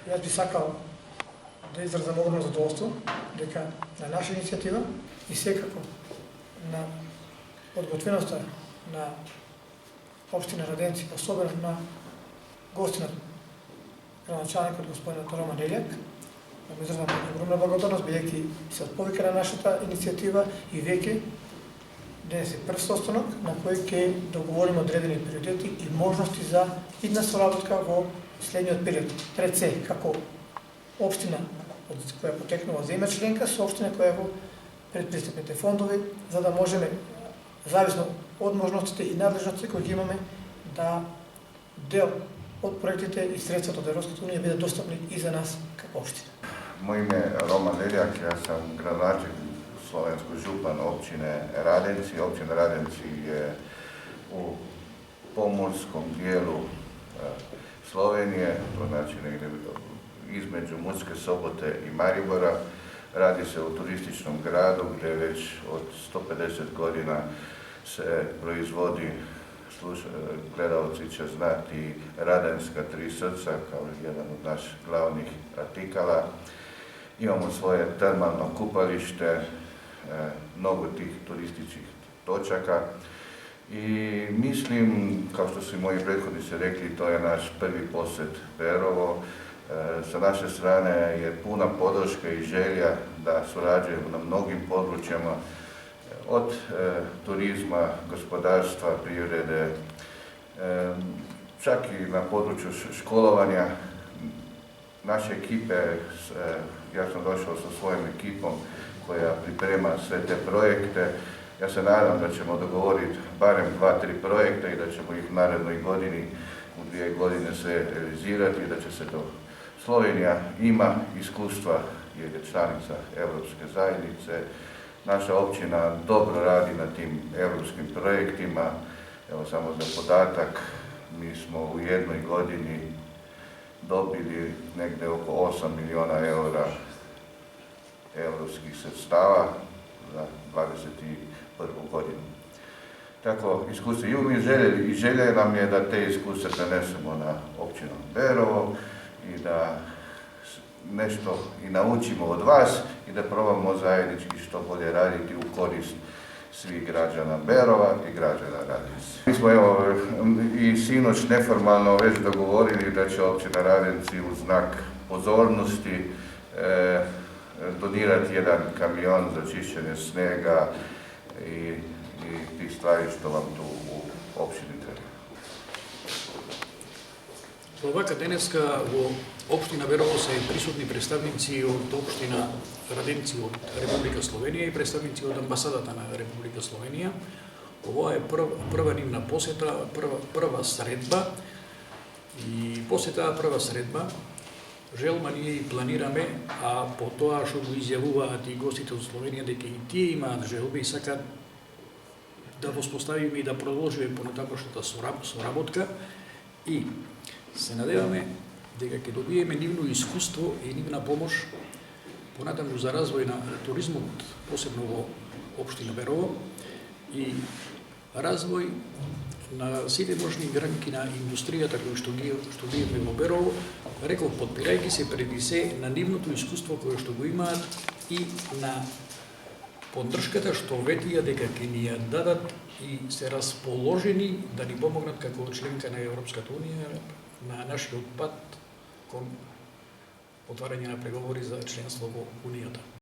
Јас би сакал да изразам огромно задоволство дека на наша иницијатива и секако на подготвеноста на општина Раденци, особено на гостинот, градоначалникот господинот Роман Елјак, да му изразам огромна благодарност, бидејќи се отповика на нашата иницијатива и веќе денес е прв состанок на кој ќе договориме одредени приоритети и можности за идна соработка во следниот период. Пред се, како општина која потекнува земја членка со општина која е во предпристапните фондови, за да можеме, зависно од можностите и надлежностите кои ги имаме, да дел од проектите и средствата од Европската унија бидат достапни и за нас како општина. Moje ime je Roman Leljak, ja sam gradonačelnik slovenskog župan općine Radenci. Općina Radenci je u pomorskom dijelu Slovenije, to znači negdje između Murske Sobote i Maribora. Radi se o turističnom gradu gdje već od 150 godina se proizvodi, gledalci će znati, Radenska tri srca kao jedan od naših glavnih artikala. Imamo svoje termalno kupalište, mnogo tih turističkih točaka i mislim, kao što su i moji prethodnici rekli, to je naš prvi posjet Berovo. Sa naše strane je puna podrška i želja da surađujemo na mnogim područjima, od turizma, gospodarstva, privrede, čak i na području školovanja. Naše ekipe, ja sam došao sa svojom ekipom koja priprema sve te projekte. Ja se nadam da ćemo dogovoriti barem 2-3 projekta i da ćemo ih u narednoj godini, u 2 godine sve realizirati i da će se to. Slovenija ima iskustva jer je članica Europske zajednice. Naša općina dobro radi na tim europskim projektima. Evo samo za podatak, mi smo u jednoj godini dobili negdje oko 8 miliona eura europskih sredstava za 2021. godinu. Tako, iskustvo i želje nam je da te iskustva prenesemo na općinu Berovo i da nešto i naučimo od vas i da probamo zajednički što bolje raditi u korist svih građana Berova i građana Radenci. Mi smo evo i sinoć neformalno već dogovorili da će općina Radenci u znak pozornosti donirati jedan kamion za čišćenje snega i tih stvari što vam tu u opštini treba. Овака денеска во општина Берово се присутни представници од општина Раденци од Република Словенија и представници од амбасадата на Република Словенија. Ова е прва нивна посета, прва средба и после таа прва средба желма ние и планираме, а по тоа што го изјавуваат и гостите од Словенија дека и тие имаат желби и сакаат да воспоставиме и да продолжиме понатамошната соработка и се надеваме дека ќе добиеме нивно искуство и нивна помош понатаму за развој на туризмот, посебно во општина Берово и развој на сите можни гранки на индустријата кои што ги имаме во Берово, реков подпирајќи се преди се на нивното искуство кое што го имаат и на поддршката што ветија дека ќе ни ја дадат и се расположени да ни помогнат како членка на Европската унија на нашиот пат кон отварање на преговори за членство во Унијата.